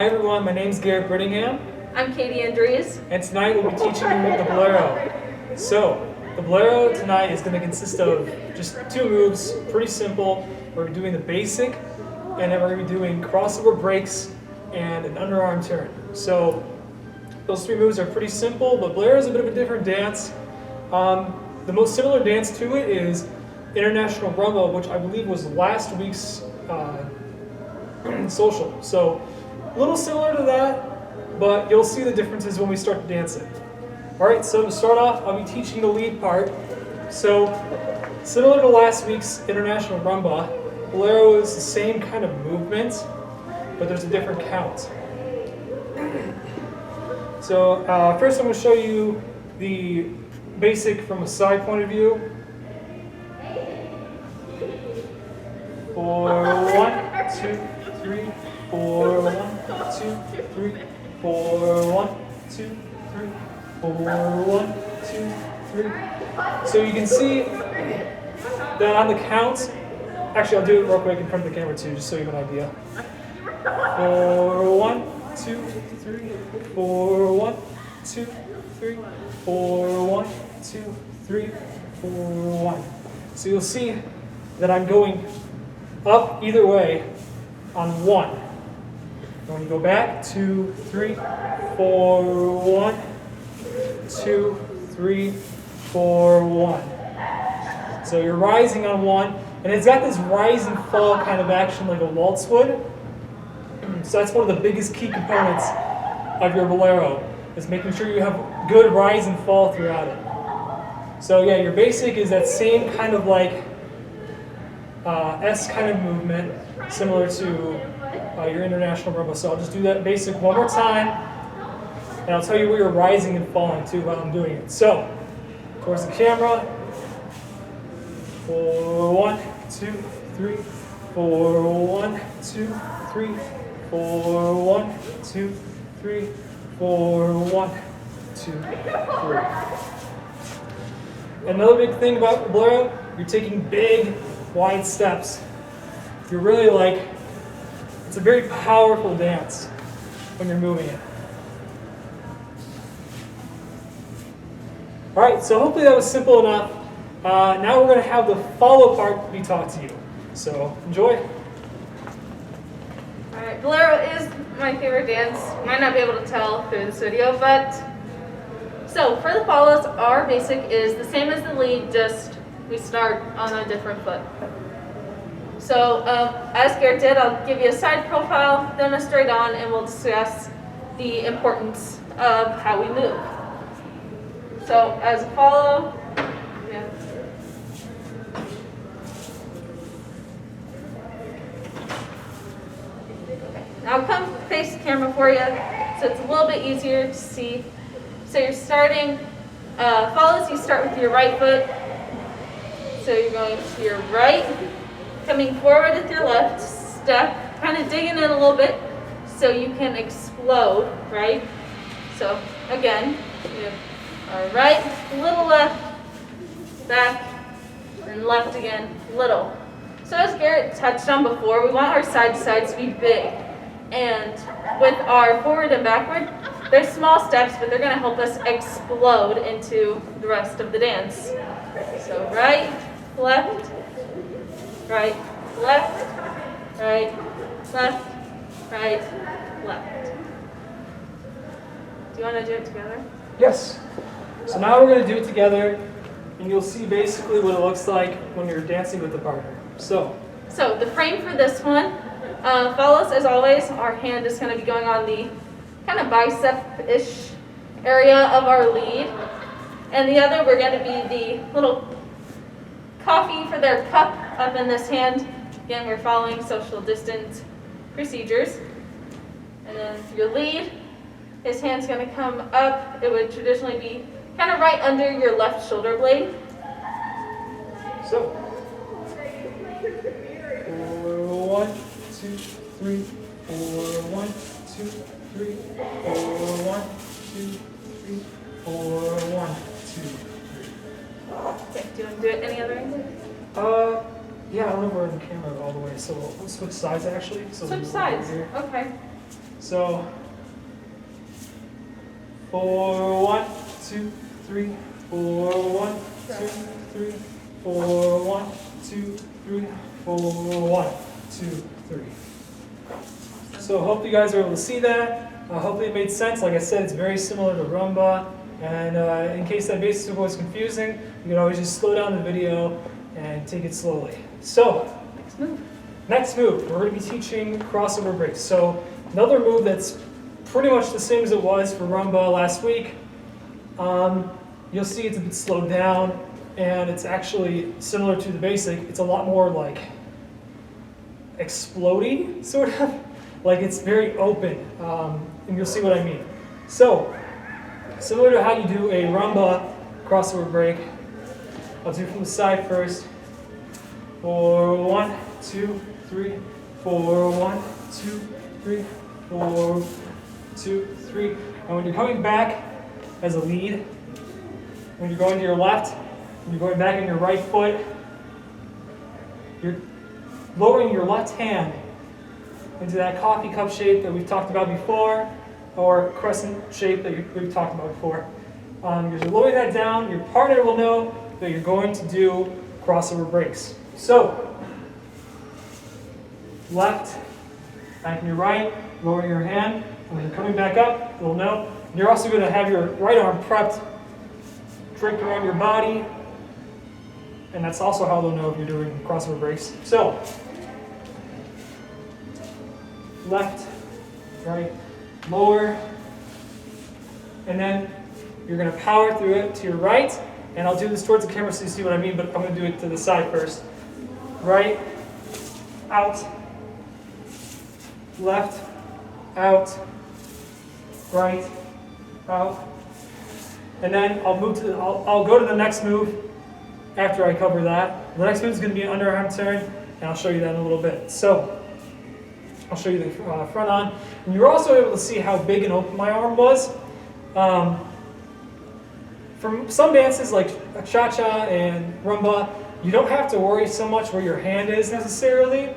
Hi everyone, my name is Garret Brittingham. I'm Katie Endres. And tonight we'll be teaching you the Bolero. So, the Bolero tonight is going to consist of just two moves, pretty simple. We're doing the basic, and then we're going to be doing crossover breaks and an underarm turn. So, those three moves are pretty simple, but Bolero is a bit of a different dance. The most similar dance to it is International Rumba, which I believe was last week's social. So, a little similar to that, but you'll see the differences when we start to dance it. Alright, so to start off, I'll be teaching the lead part. So, similar to last week's International Rumba, Bolero is the same kind of movement, but there's a different count. So, first I'm going to show you the basic from a side point of view. 4, 1, 2, 3, 4, 1, 2, 3, 4, 1, 2, 3, 4, 1, 2, 3. So you can see that on the count, actually I'll do it real quick in front of the camera too, just so you have an idea. 4, 1, 2, 3, 4, 1, 2, 3, 4, 1, 2, 3, 4, 1. So you'll see that I'm going up either way on 1. And when you go back, 2, 3, 4, 1, 2, 3, 4, 1. So you're rising on 1, and it's got this rise and fall kind of action like a waltz would. So that's one of the biggest key components of your Bolero, is making sure you have good rise and fall throughout it. So yeah, your basic is that same kind of like S kind of movement, similar to your International Rumba. So I'll just do that basic one more time, and I'll tell you where you're rising and falling to while I'm doing it. So, towards the camera, 4, 1, 2, 3, 4, 1, 2, 3, 4, 1, 2, 3, 4, 1, 2, 3. Another big thing about Bolero, you're taking big, wide steps. You're really like, it's a very powerful dance when you're moving it. Alright, so hopefully that was simple enough. Now we're going to have the follow part be taught to you. So enjoy. Alright, Bolero is my favorite dance. You might not be able to tell through this video, but so for the follows, our basic is the same as the lead, just we start on a different foot. So as Garret did, I'll give you a side profile, then a straight on, and we'll discuss the importance of how we move. So as a follow, yeah. I'll come face the camera for you, so it's a little bit easier to see. So you're starting, follows, you start with your right foot. So you're going to your right, coming forward with your left step, kind of digging in a little bit so you can explode, right? So again, you have our right, little left, back, and left again, little. So as Garret touched on before, we want our side to sides to be big. And with our forward and backward, they're small steps, but they're going to help us explode into the rest of the dance. So right, left, right, left, right, left, right, left. Do you want to do it together? Yes. So now we're going to do it together, and you'll see basically what it looks like when you're dancing with the partner. So the frame for this one, follows as always, our hand is going to be going on the kind of bicep-ish area of our lead. And the other, we're going to be the little coffee for their cup up in this hand. Again, we're following social distance procedures. And then your lead, his hand's going to come up. It would traditionally be kind of right under your left shoulder blade. So, 4, 1, 2, 3, 4, 1, 2, 3, 4, 1, 2, 3, 4, 1, 2, 3. Okay, do you want to do it any other angle? Yeah, I don't know if we're in the camera all the way, so we'll switch sides actually. So Switch sides, okay. So 4, 1, 2, 3, 4, 1, 2, 3, 4, 1, 2, 3, 4, 1, 2, 3. So hope you guys are able to see that. Hopefully it made sense. Like I said, it's very similar to rumba. And in case that basic was confusing, you can always just slow down the video and take it slowly. So, next move, we're going to be teaching crossover breaks. So, another move that's pretty much the same as it was for rumba last week. You'll see it's a bit slowed down, and it's actually similar to the basic. It's a lot more like explodey, sort of. Like it's very open, and you'll see what I mean. So, similar to how you do a rumba crossover break, I'll do it from the side first. 4, 1, 2, 3, 4, 1, 2, 3, 4, 2, 3. And when you're coming back as a lead, when you're going to your left, when you're going back in your right foot, you're lowering your left hand into that coffee cup shape that we've talked about before, or crescent shape that we've talked about before. You're lowering that down, your partner will know that you're going to do crossover breaks. So, left, back in your right, lowering your hand. When you're coming back up, you'll know. You're also going to have your right arm prepped, draped around your body, and that's also how they'll know if you're doing crossover breaks. So, left, right, lower, and then you're going to power through it to your right, and I'll do this towards the camera so you see what I mean, but I'm going to do it to the side first. Right, out, left, out, right, out, and then I'll move to I'll go to the next move after I cover that. The next move is going to be an underarm turn, and I'll show you that in a little bit. So, I'll show you the front on. And you're also able to see how big and open my arm was. For some dances like cha-cha and rumba, you don't have to worry so much where your hand is necessarily.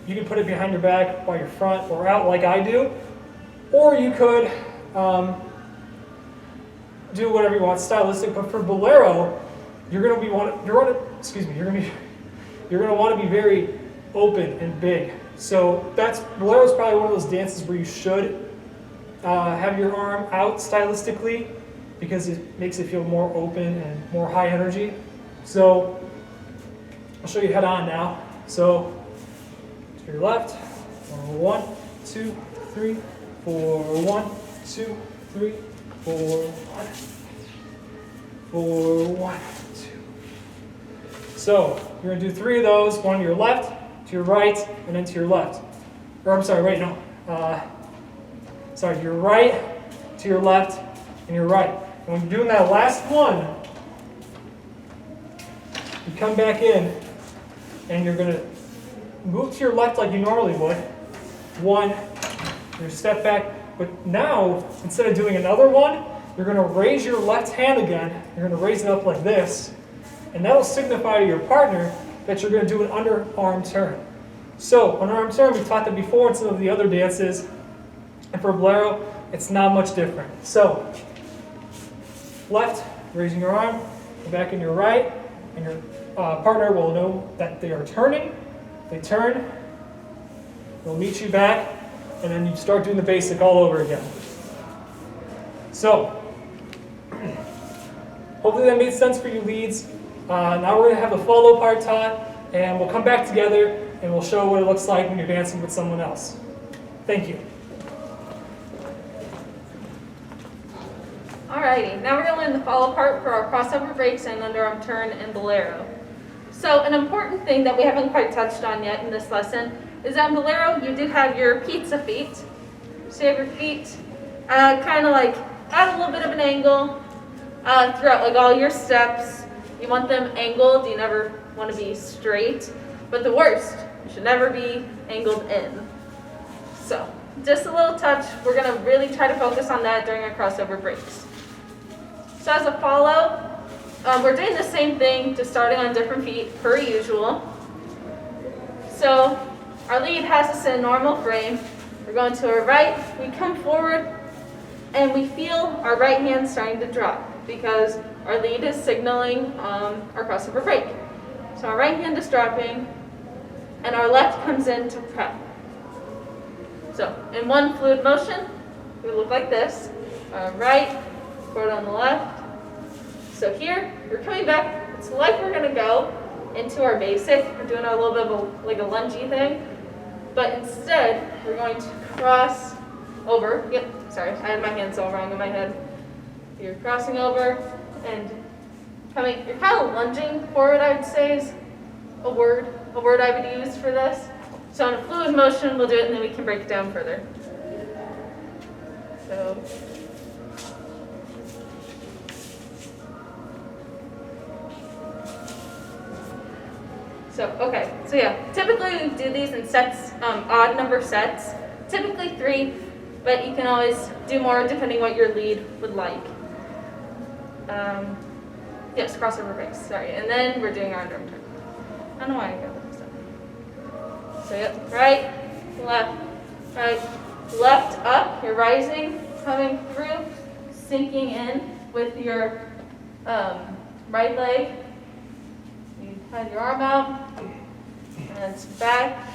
You can put it behind your back while you're front or out like I do. Or you could do whatever you want, stylistic. But for Bolero, you're going to want to be very open and big. So Bolero is probably one of those dances where you should have your arm out stylistically because it makes it feel more open and more high energy. So I'll show you head on now. So to your left, 1, 2, 3, 4, 1, 2, 3, 4, 1, 4, 1, 2. So you're gonna do 3 of those, one to your left, to your right, and then to your left. Or I'm sorry, wait, no. Your right, to your left, and your right. And when you're doing that last one, you come back in, and you're going to move to your left like you normally would. 1, you step back. But now, instead of doing another one, you're going to raise your left hand again. You're going to raise it up like this. And that will signify to your partner that you're going to do an underarm turn. So, underarm turn, we taught that before in some of the other dances. And for Bolero, it's not much different. So, left, raising your arm, go back in your right, and your partner will know that they are turning. They turn, they'll meet you back, and then you start doing the basic all over again. So, hopefully that made sense for you leads. Now we're going to have the follow part taught, and we'll come back together and we'll show what it looks like when you're dancing with someone else. Thank you. Alrighty, now we're going to learn the follow part for our crossover breaks and underarm turn and Bolero. So an important thing that we haven't quite touched on yet in this lesson is that in Bolero you do have your pizza feet. So you have your feet kind of like at a little bit of an angle throughout like all your steps. You want them angled, you never want to be straight. But the worst, you should never be angled in. So just a little touch, we're going to really try to focus on that during our crossover breaks. So as a follow, we're doing the same thing, just starting on different feet per usual. So our lead has us in a normal frame. We're going to our right, we come forward, and we feel our right hand starting to drop because our lead is signaling our crossover break. So our right hand is dropping, and our left comes in to prep. So in one fluid motion, we look like this. Right, forward on the left. So here, we're coming back. It's like we're gonna go into our basic. We're doing a little bit of like a lungey thing. But instead, we're going to cross over. Yep, sorry, I had my hands all wrong in my head. You're crossing over and coming, you're kind of lunging forward, I would say is a word I would use for this. So in a fluid motion, we'll do it and then we can break it down further. So yeah, typically we do these in sets, odd number sets, typically 3, but you can always do more depending what your lead would like. Yes, crossover breaks, sorry. And then we're doing our underarm turn. I don't know why I got that stuff. So yep, right, left, up, you're rising, coming through, sinking in with your right leg. You have your arm out, and it's back.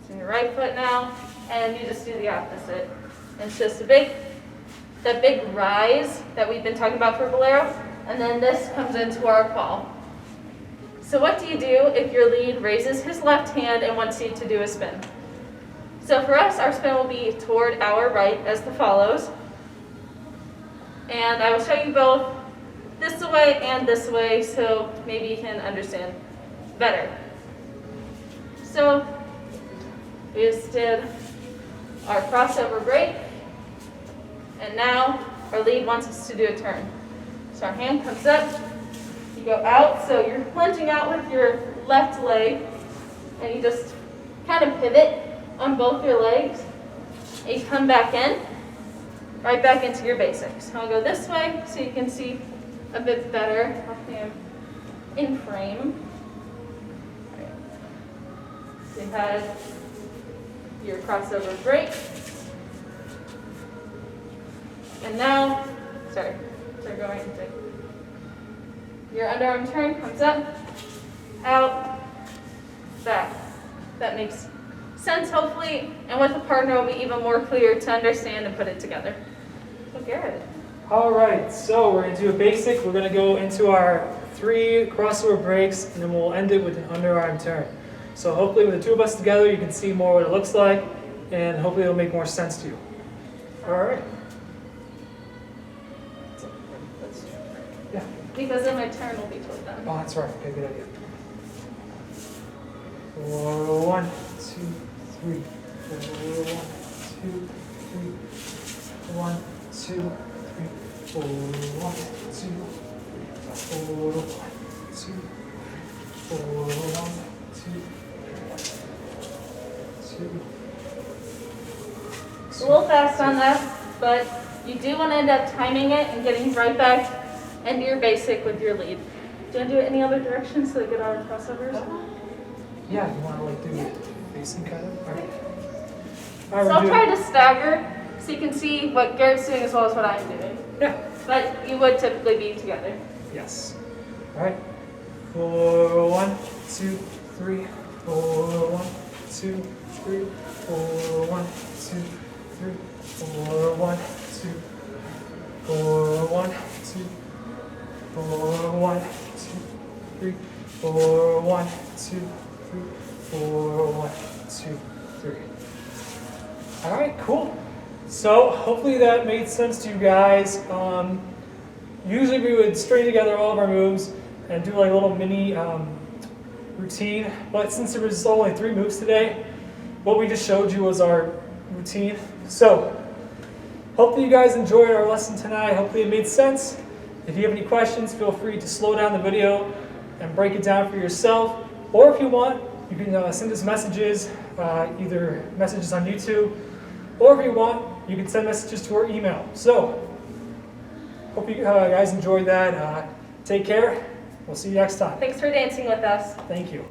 It's in your right foot now, and you just do the opposite. It's just that big rise that we've been talking about for Bolero, and then this comes into our fall. So what do you do if your lead raises his left hand and wants you to do a spin? So for us, our spin will be toward our right as the follows. And I will show you both this way and this way so maybe you can understand better. So we just did our crossover break, and now our lead wants us to do a turn. So our hand comes up, you go out, so you're lunging out with your left leg, and you just kind of pivot on both your legs, and you come back in, right back into your basics. I'll go this way so you can see a bit better. Hopefully I'm in frame. Right. So you had your crossover break. And now, going into your underarm turn comes up, out, back. That makes sense, hopefully, and with a partner, it'll be even more clear to understand and put it together. So Garret. All right, so we're going to do a basic. We're going to go into our 3 crossover breaks, and then we'll end it with an underarm turn. So hopefully with the 2 of us together, you can see more what it looks like, and hopefully it'll make more sense to you. All right. Yeah. Because then my turn will be toward them. Oh, that's right. Okay, good idea. 1, 2, 3. 1, 2, 3. 1, 2, 3. 4, 1, 2, 4, 1, 2, 4, 1, 2, 2. It's a little fast on that, but you do want to end up timing it and getting right back into your basic with your lead. Do you want to do it any other direction so they get our crossovers? Yeah, you want to like do facing kind of? All right. So I'll try to stagger so you can see what Garrett's doing as well as what I'm doing. Yeah. But you would typically be together. Yes. All right. 4, 1, 2, 3. 4, 1, 2, 3. 4, 1, 2, 3. 4, 1, 2. 4, 1, 2. 4, 1, 2, 3. 4, 1, 2, 3. 4, 1, 2, 3. All right, cool. So hopefully that made sense to you guys. Usually we would string together all of our moves and do like a little mini routine, but since there was only 3 moves today, what we just showed you was our routine. So hopefully you guys enjoyed our lesson tonight. Hopefully it made sense. If you have any questions, feel free to slow down the video and break it down for yourself. Or if you want, you can send us messages, either messages on YouTube, or if you want, you can send messages to our email. So, hope you guys enjoyed that. Take care. We'll see you next time. Thanks for dancing with us. Thank you.